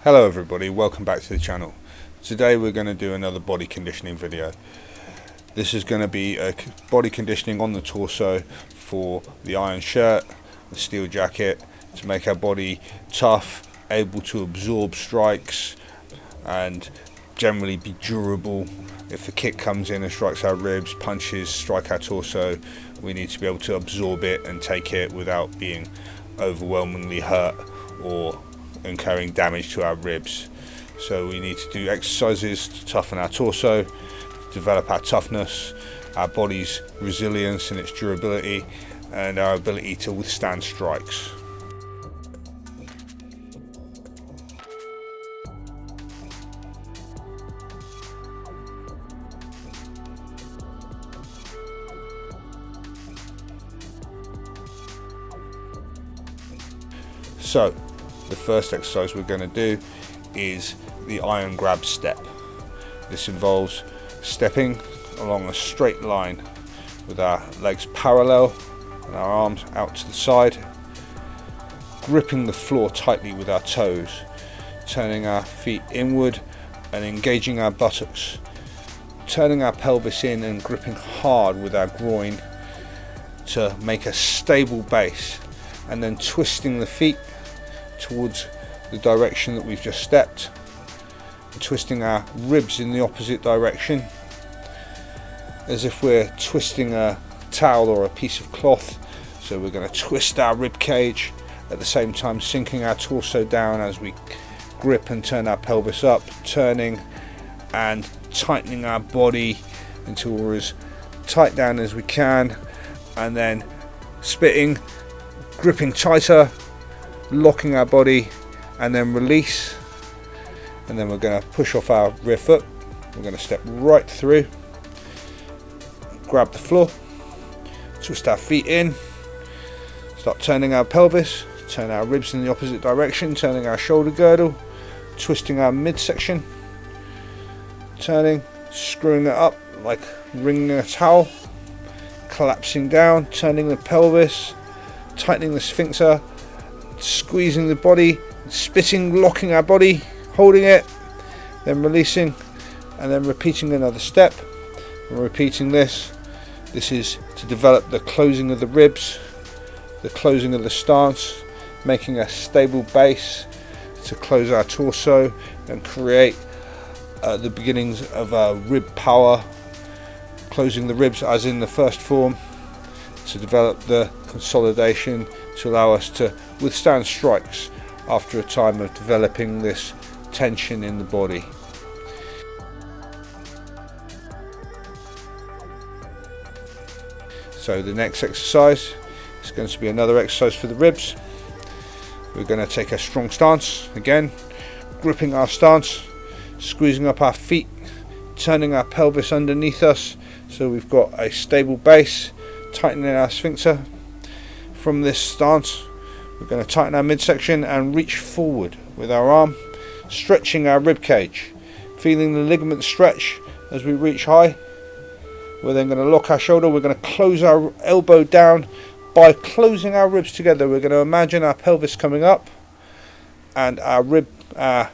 Hello everybody, welcome back to the channel. Today we're going to do another body conditioning video. This is going to be a body conditioning on the torso for the iron shirt, the steel jacket, to make our body tough, able to absorb strikes and generally be durable. If the kick comes in and strikes our ribs, punches strike our torso, we need to be able to absorb it and take it without being overwhelmingly hurt or incurring damage to our ribs. So we need to do exercises to toughen our torso, develop our toughness, our body's resilience and its durability, and our ability to withstand strikes. So the first exercise we're going to do is the iron grab step. This involves stepping along a straight line with our legs parallel and our arms out to the side, gripping the floor tightly with our toes, turning our feet inward and engaging our buttocks, turning our pelvis in and gripping hard with our groin to make a stable base, and then twisting the feet towards the direction that we've just stepped, and twisting our ribs in the opposite direction as if we're twisting a towel or a piece of cloth. So we're going to twist our rib cage at the same time sinking our torso down as we grip and turn our pelvis up, turning and tightening our body until we're as tight down as we can, and then spitting, gripping tighter, locking our body, and then release. And then we're going to push off our rear foot. We're going to step right through, grab the floor, twist our feet in, start turning our pelvis, turn our ribs in the opposite direction, turning our shoulder girdle, twisting our midsection, turning, screwing it up like wringing a towel, collapsing down, turning the pelvis, tightening the sphincter, squeezing the body, spitting, locking our body, holding it, then releasing, and then repeating another step and repeating this. This is to develop the closing of the ribs, the closing of the stance, making a stable base to close our torso and create the beginnings of rib power, closing the ribs as in the first form, to develop the consolidation to allow us to withstand strikes after a time of developing this tension in the body. So the next exercise is going to be another exercise for the ribs. We're going to take a strong stance again, gripping our stance, squeezing up our feet, turning our pelvis underneath us so we've got a stable base, tightening our sphincter. From this stance we're going to tighten our midsection and reach forward with our arm, stretching our rib cage, feeling the ligament stretch as we reach high. We're then going to lock our shoulder. We're going to close our elbow down. By closing our ribs together, we're going to imagine our pelvis coming up and our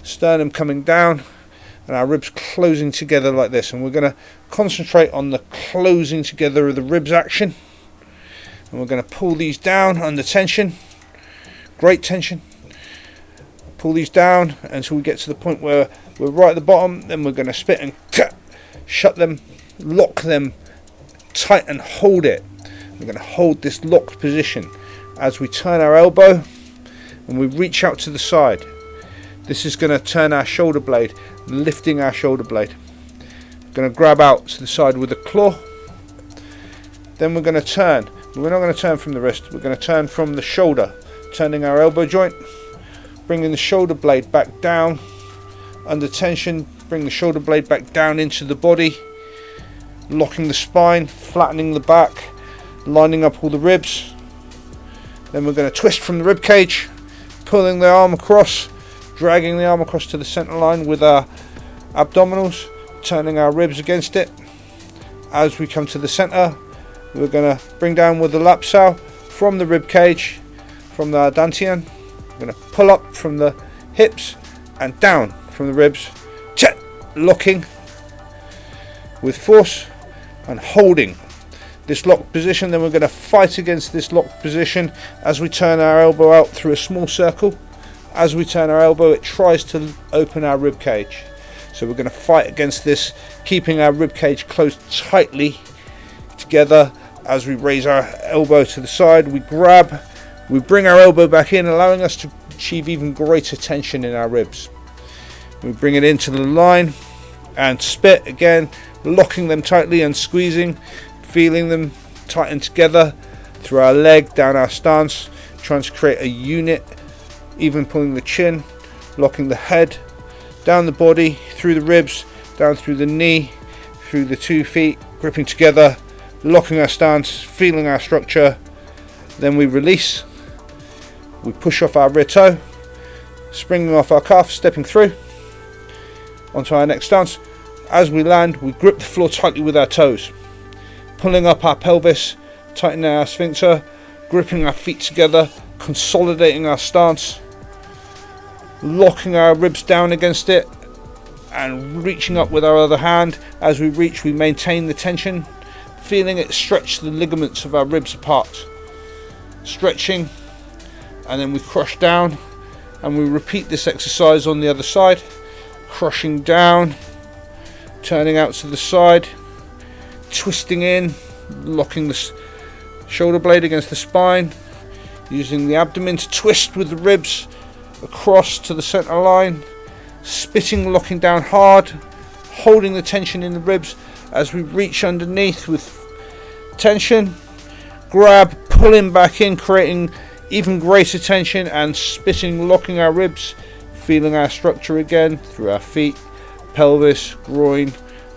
sternum coming down and our ribs closing together like this. And we're going to concentrate on the closing together of the ribs action. And we're going to pull these down under tension, great tension. Pull these down until we get to the point where we're right at the bottom. Then we're going to spit and shut them, lock them tight and hold it. We're going to hold this locked position as we turn our elbow and we reach out to the side. This is going to turn our shoulder blade, lifting our shoulder blade. We're going to grab out to the side with a claw. Then we're going to turn. We're not going to turn from the wrist, we're going to turn from the shoulder, turning our elbow joint, bringing the shoulder blade back down under tension, bring the shoulder blade back down into the body, locking the spine, flattening the back, lining up all the ribs. Then we're going to twist from the rib cage, pulling the arm across, dragging the arm across to the center line with our abdominals, turning our ribs against it. As we come to the center, we're going to bring down with the lapsao from the rib cage, from the dantian. We're going to pull up from the hips and down from the ribs, locking with force and holding this locked position. Then we're going to fight against this locked position as we turn our elbow out through a small circle. As we turn our elbow, it tries to open our rib cage, so we're going to fight against this, keeping our rib cage closed tightly together. As we raise our elbow to the side, we bring our elbow back in, allowing us to achieve even greater tension in our ribs. We bring it into the line and spit again, locking them tightly and squeezing, feeling them tighten together through our leg, down our stance, trying to create a unit, even pulling the chin, locking the head, down the body, through the ribs, down through the knee, through the 2 feet, gripping together, locking our stance, feeling our structure. Then we release, we push off our rear toe, springing off our calf, stepping through onto our next stance. As we land, we grip the floor tightly with our toes, pulling up our pelvis, tightening our sphincter, gripping our feet together, consolidating our stance, locking our ribs down against it and reaching up with our other hand. As we reach, we maintain the tension, feeling it stretch the ligaments of our ribs apart, stretching, and then we crush down, and we repeat this exercise on the other side, crushing down, turning out to the side, twisting in, locking the shoulder blade against the spine, using the abdomen to twist with the ribs across to the center line, spitting, locking down hard, holding the tension in the ribs as we reach underneath with tension, grab, pulling back in, creating even greater tension, and spitting, locking our ribs, feeling our structure again through our feet, pelvis, groin,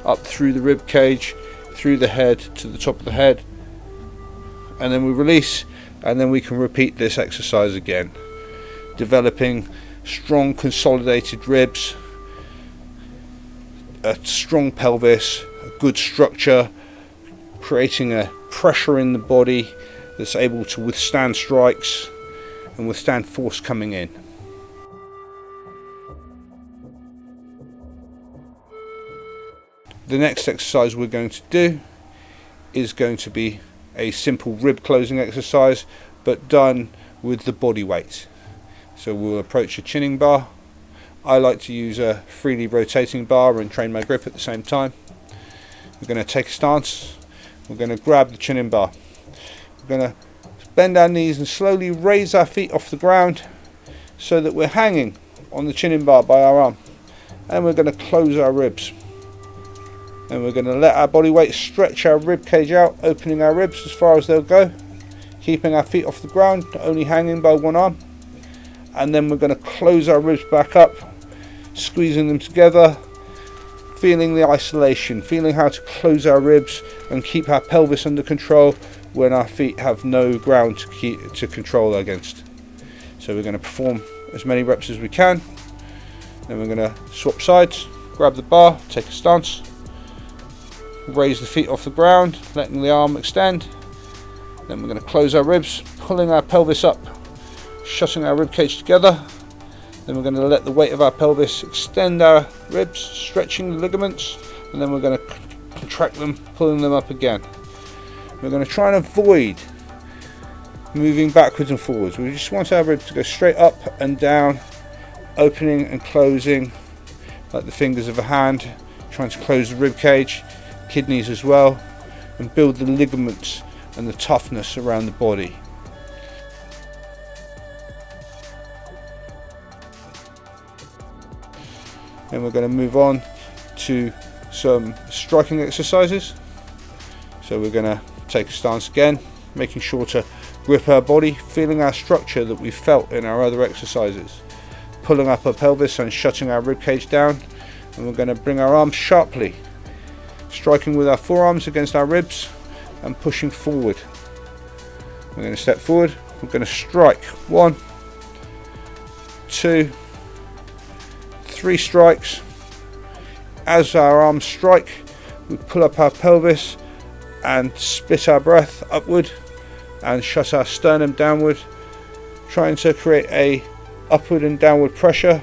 up through the rib cage, through the head to the top of the head, and then we release, and then we can repeat this exercise again, developing strong consolidated ribs, a strong pelvis, a good structure, creating a pressure in the body that's able to withstand strikes and withstand force coming in. The next exercise we're going to do is going to be a simple rib closing exercise, but done with the body weight. So we'll approach a chinning bar. I like to use a freely rotating bar and train my grip at the same time. We're going to take a stance. We're going to grab the chinning bar. We're going to bend our knees and slowly raise our feet off the ground so that we're hanging on the chinning bar by our arm. And we're going to close our ribs. And we're going to let our body weight stretch our rib cage out, opening our ribs as far as they'll go, keeping our feet off the ground, only hanging by one arm. And then we're going to close our ribs back up, squeezing them together, feeling the isolation, feeling how to close our ribs and keep our pelvis under control when our feet have no ground to control against. So we're going to perform as many reps as we can. Then we're going to swap sides, grab the bar, take a stance, raise the feet off the ground, letting the arm extend. Then we're going to close our ribs, pulling our pelvis up, shutting our rib cage together. Then we're going to let the weight of our pelvis extend our ribs, stretching the ligaments, and then we're going to contract them, pulling them up again. We're going to try and avoid moving backwards and forwards. We just want our ribs to go straight up and down, opening and closing like the fingers of a hand, trying to close the rib cage, kidneys as well, and build the ligaments and the toughness around the body. And we're going to move on to some striking exercises. So we're going to take a stance again, making sure to grip our body, feeling our structure that we felt in our other exercises, pulling up our pelvis and shutting our rib cage down. And we're going to bring our arms sharply, striking with our forearms against our ribs and pushing forward. We're going to step forward, we're going to strike 1, 2, 3 strikes. As our arms strike, we pull up our pelvis and spit our breath upward and shut our sternum downward, trying to create a upward and downward pressure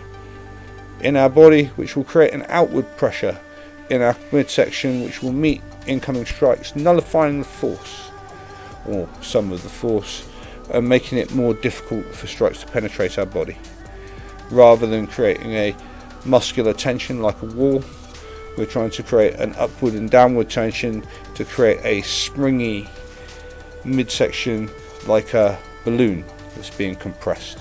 in our body, which will create an outward pressure in our midsection, which will meet incoming strikes, nullifying the force, or some of the force, and making it more difficult for strikes to penetrate our body. Rather than creating a muscular tension like a wall, we're trying to create an upward and downward tension to create a springy midsection like a balloon that's being compressed,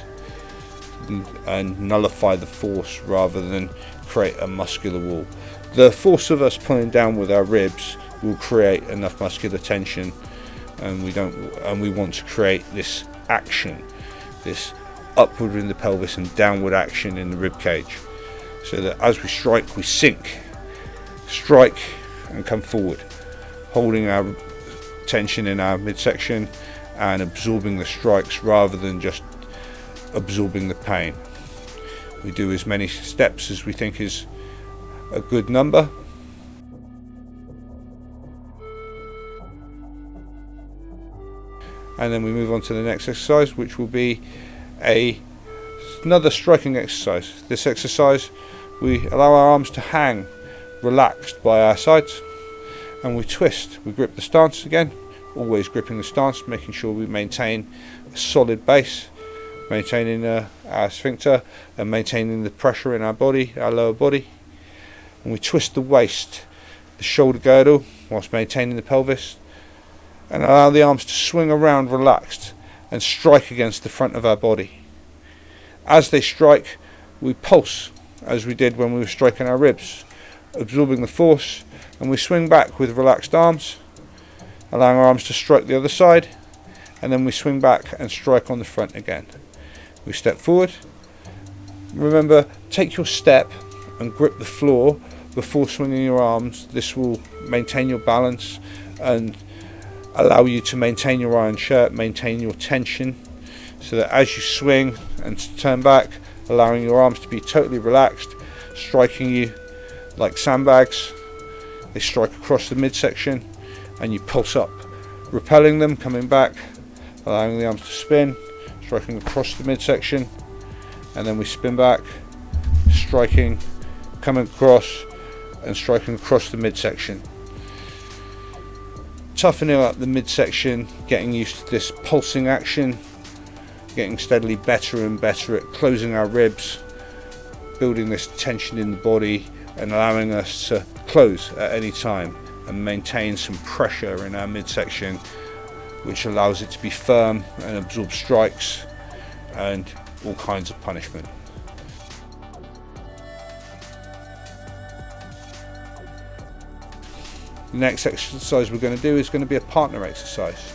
and nullify the force rather than create a muscular wall. The force of us pulling down with our ribs will create enough muscular tension, and we want to create this action, this upward in the pelvis and downward action in the rib cage, so that as we strike, we sink, strike and come forward, holding our tension in our midsection and absorbing the strikes rather than just absorbing the pain. We do as many steps as we think is a good number. And then we move on to the next exercise, which will be another striking exercise. This exercise, we allow our arms to hang relaxed by our sides, and we twist. We grip the stance again, always gripping the stance, making sure we maintain a solid base, maintaining our sphincter and maintaining the pressure in our body, our lower body. And we twist the waist, the shoulder girdle, whilst maintaining the pelvis, and allow the arms to swing around relaxed and strike against the front of our body. As they strike, we pulse, as we did when we were striking our ribs, absorbing the force, and we swing back with relaxed arms, allowing our arms to strike the other side, and then we swing back and strike on the front again. We step forward. Remember, take your step and grip the floor before swinging your arms. This will maintain your balance and allow you to maintain your iron shirt, maintain your tension, so that as you swing and turn back, allowing your arms to be totally relaxed, striking you like sandbags. They strike across the midsection and you pulse up, repelling them, coming back, allowing the arms to spin, striking across the midsection, and then we spin back, striking, coming across and striking across the midsection. Toughening up the midsection, getting used to this pulsing action, getting steadily better and better at closing our ribs, building this tension in the body and allowing us to close at any time and maintain some pressure in our midsection, which allows it to be firm and absorb strikes and all kinds of punishment. The next exercise we're going to do is going to be a partner exercise.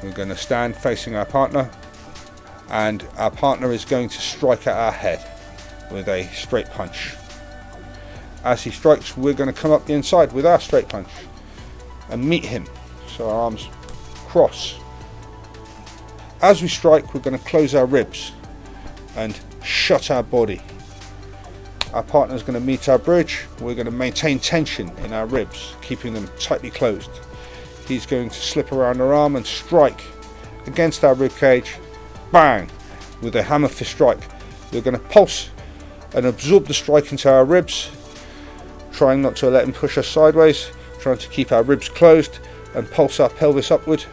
We're going to stand facing our partner, and our partner is going to strike at our head with a straight punch. As he strikes, we're going to come up the inside with our straight punch and meet him, so our arms cross. As we strike, we're going to close our ribs and shut our body. Our partner is going to meet our bridge. We're going to maintain tension in our ribs, keeping them tightly closed. He's going to slip around our arm and strike against our rib cage, bang, with a hammer fist strike. We're going to pulse and absorb the strike into our ribs, trying not to let him push us sideways, trying to keep our ribs closed and pulse our pelvis upward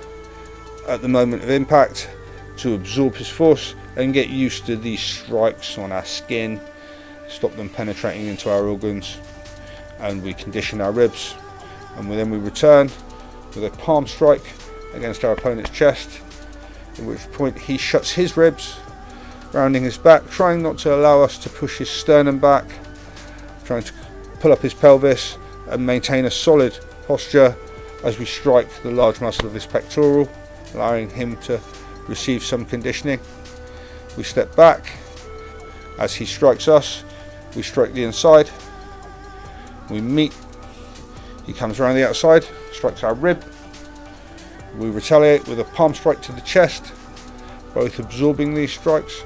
at the moment of impact to absorb his force and get used to these strikes on our skin, stop them penetrating into our organs, and we condition our ribs. And then we return with a palm strike against our opponent's chest, at which point he shuts his ribs, rounding his back, trying not to allow us to push his sternum back, trying to pull up his pelvis and maintain a solid posture as we strike the large muscle of his pectoral, allowing him to receive some conditioning. We step back. As he strikes us, we strike the inside, we meet, he comes around the outside, strikes our rib, we retaliate with a palm strike to the chest, both absorbing these strikes.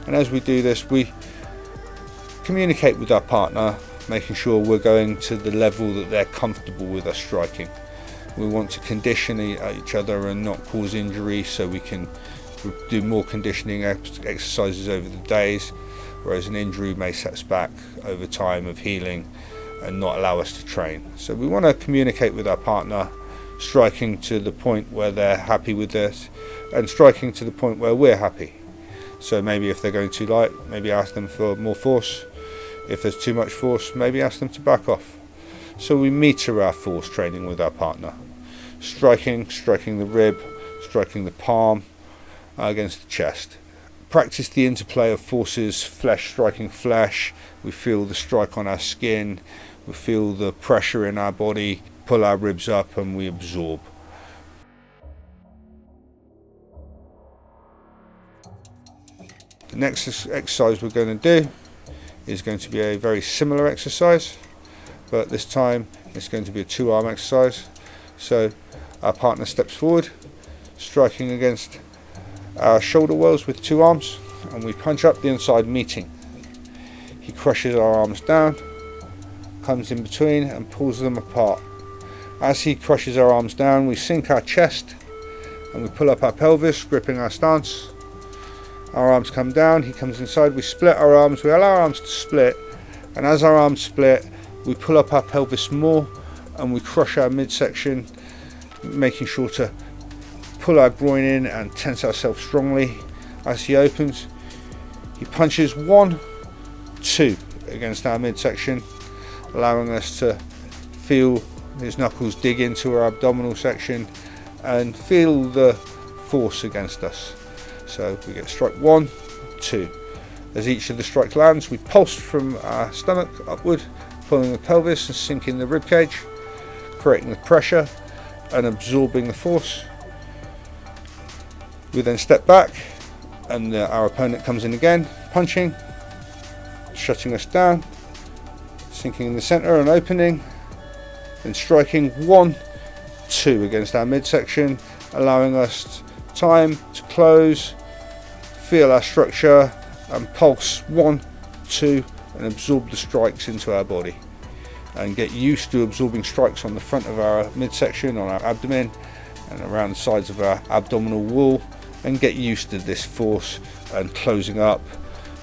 And as we do this, we communicate with our partner, making sure we're going to the level that they're comfortable with us striking. We want to condition each other and not cause injury, so we can do more conditioning exercises over the days. whereas an injury may set us back over time of healing and not allow us to train. So we want to communicate with our partner, striking to the point where they're happy with this and striking to the point where we're happy. So maybe if they're going too light, maybe ask them for more force. If there's too much force, maybe ask them to back off. So we meter our force training with our partner. Striking the rib, striking the palm against the chest. Practice the interplay of forces, flesh striking flesh. We feel the strike on our skin, we feel the pressure in our body, pull our ribs up and we absorb. The next exercise we're going to do is going to be a very similar exercise, but this time it's going to be a 2-arm exercise. So our partner steps forward, striking against our shoulder wells with 2 arms, and we punch up the inside, meeting. He crushes our arms down, comes in between and pulls them apart. As he crushes our arms down, we sink our chest and we pull up our pelvis, gripping our stance. Our arms come down, he comes inside, we split our arms, we allow our arms to split, and as our arms split we pull up our pelvis more and we crush our midsection, making sure to pull our groin in and tense ourselves strongly. As he opens, he punches 1, 2 against our midsection, allowing us to feel his knuckles dig into our abdominal section and feel the force against us. So we get strike 1, 2. As each of the strikes lands, we pulse from our stomach upward, pulling the pelvis and sinking the rib cage, creating the pressure and absorbing the force. We then step back and our opponent comes in again, punching, shutting us down, sinking in the center and opening, then striking 1, 2 against our midsection, allowing us time to close, feel our structure and pulse 1, 2 and absorb the strikes into our body, and get used to absorbing strikes on the front of our midsection, on our abdomen and around the sides of our abdominal wall, and get used to this force and closing up,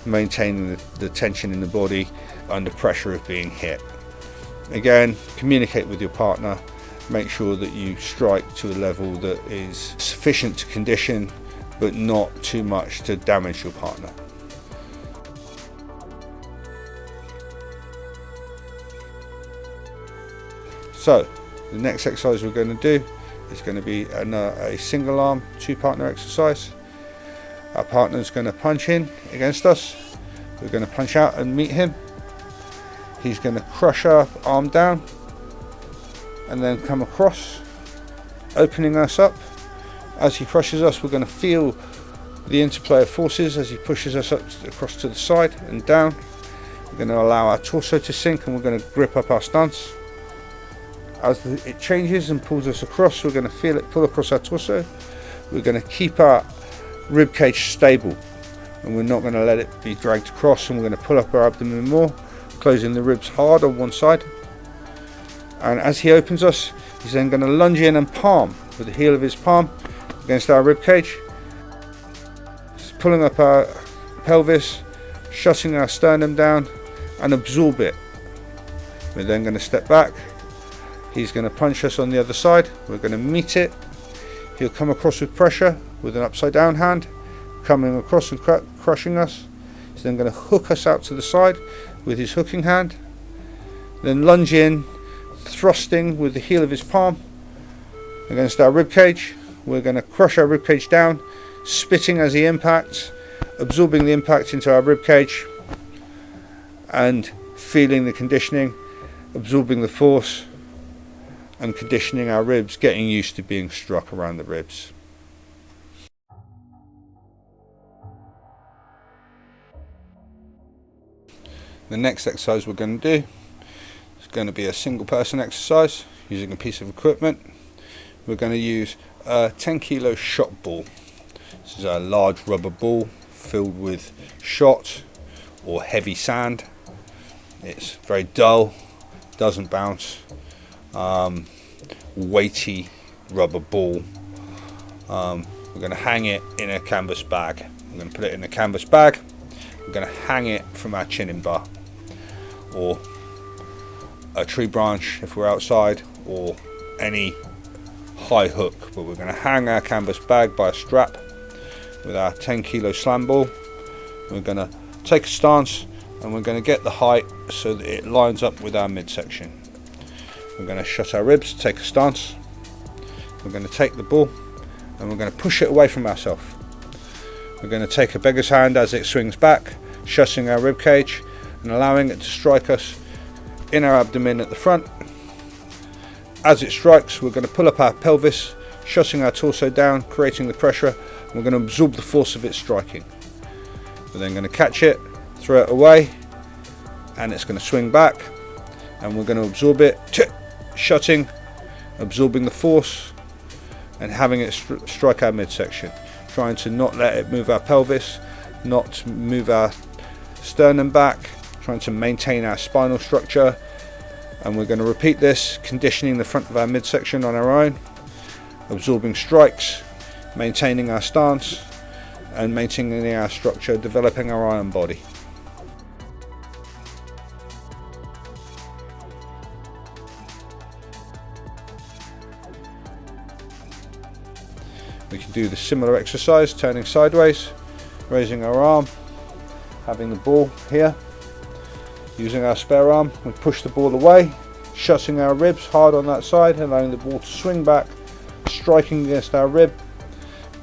maintaining the tension in the body under pressure of being hit. Again, communicate with your partner, make sure that you strike to a level that is sufficient to condition but not too much to damage your partner. So the next exercise we're going to do is going to be a single arm 2-partner exercise. Our partner is going to punch in against us, we're going to punch out and meet him. He's going to crush our arm down and then come across, opening us up. As he crushes us, we're going to feel the interplay of forces as he pushes us up across to the side and down. We're going to allow our torso to sink and we're going to grip up our stance. As it changes and pulls us across, we're going to feel it pull across our torso. We're going to keep our rib cage stable and we're not going to let it be dragged across, and we're going to pull up our abdomen more, closing the ribs hard on one side. And as he opens us, he's then going to lunge in and palm with the heel of his palm against our rib cage, just pulling up our pelvis, shutting our sternum down and absorb it. We're then going to step back. He's going to punch us on the other side. We're going to meet it. He'll come across with pressure with an upside down hand, coming across and crushing us. He's then going to hook us out to the side with his hooking hand, then lunge in, thrusting with the heel of his palm against our rib cage. We're going to crush our rib cage down, spitting as he impacts, absorbing the impact into our rib cage and feeling the conditioning, absorbing the force and conditioning our ribs, getting used to being struck around the ribs. The next exercise we're going to do is going to be a single person exercise using a piece of equipment. We're going to use a 10 kilo shot ball. This is a large rubber ball filled with shot or heavy sand. It's very dull, doesn't bounce, weighty rubber ball. We're going to hang it in a canvas bag. We're going to put it in a canvas bag. We're we're going to hang it from our chinning bar, or a tree branch if we're outside, or any high hook. But we're going to hang our canvas bag by a strap with our 10 kilo slam ball. We're going to take a stance, and we're going to get the height so that it lines up with our midsection. We're going to shut our ribs, take a stance. We're going to take the ball and we're going to push it away from ourselves. We're going to take a beggar's hand as it swings back, shutting our rib cage and allowing it to strike us in our abdomen at the front. As it strikes, we're going to pull up our pelvis, shutting our torso down, creating the pressure, and we're going to absorb the force of it striking. We're then going to catch it, throw it away, and it's going to swing back, and we're going to absorb it, shutting, absorbing the force, and having it strike our midsection, trying to not let it move our pelvis, not move our sternum back, trying to maintain our spinal structure. And we're going to repeat this, conditioning the front of our midsection on our own, absorbing strikes, maintaining our stance, and maintaining our structure, developing our iron body. We can do the similar exercise, turning sideways, raising our arm, having the ball here, using our spare arm. We push the ball away, shutting our ribs hard on that side, allowing the ball to swing back, striking against our rib,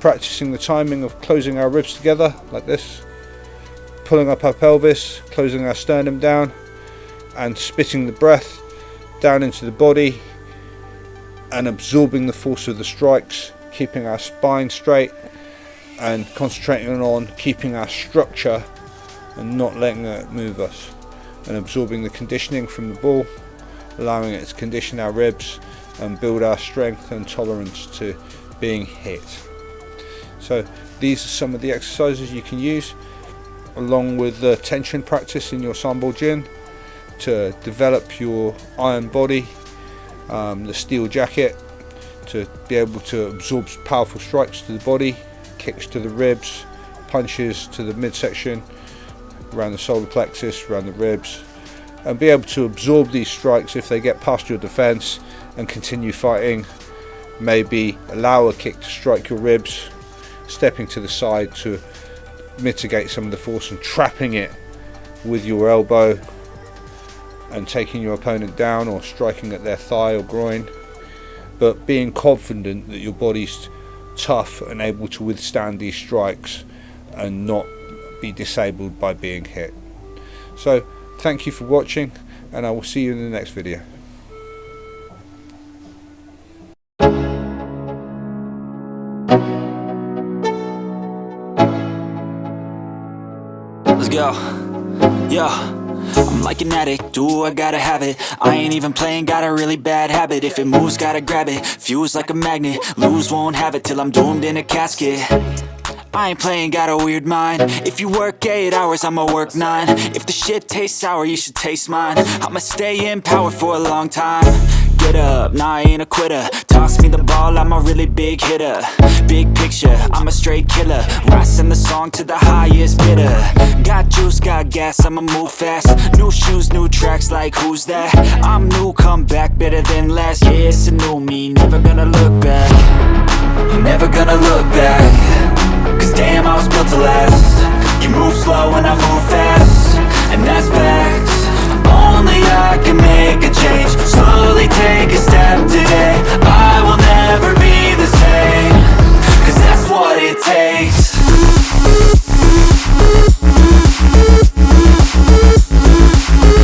practicing the timing of closing our ribs together like this, pulling up our pelvis, closing our sternum down, and spitting the breath down into the body and absorbing the force of the strikes, keeping our spine straight and concentrating on keeping our structure and not letting it move us, and absorbing the conditioning from the ball, allowing it to condition our ribs and build our strength and tolerance to being hit. So these are some of the exercises you can use along with the tension practice in your Sambo Jin to develop your iron body, the steel jacket, to be able to absorb powerful strikes to the body, kicks to the ribs, punches to the midsection, around the solar plexus, around the ribs, and be able to absorb these strikes if they get past your defense and continue fighting. Maybe allow a kick to strike your ribs, stepping to the side to mitigate some of the force and trapping it with your elbow and taking your opponent down or striking at their thigh or groin, but being confident that your body's tough and able to withstand these strikes and not be disabled by being hit. So thank you for watching, and I will see you in the next video. Let's go. Yo, I'm like an addict, do I gotta have it. I ain't even playing, got a really bad habit. If it moves, gotta grab it, fuse like a magnet. Lose, won't have it till I'm doomed in a casket. I ain't playing, got a weird mind. If you work 8 hours, I'ma work 9. If the shit tastes sour, you should taste mine. I'ma stay in power for a long time. Get up, nah, I ain't a quitter. Toss me the ball, I'm a really big hitter. Big picture, I'm a straight killer. Rising the song to the highest bidder. Got juice, got gas, I'ma move fast. New shoes, new tracks, like who's that? I'm new, come back, better than last. Yeah, it's a new me, never gonna look back. Never gonna look back. Cause damn, I was built to last. You move slow and I move fast, and that's facts. Only I can make a change.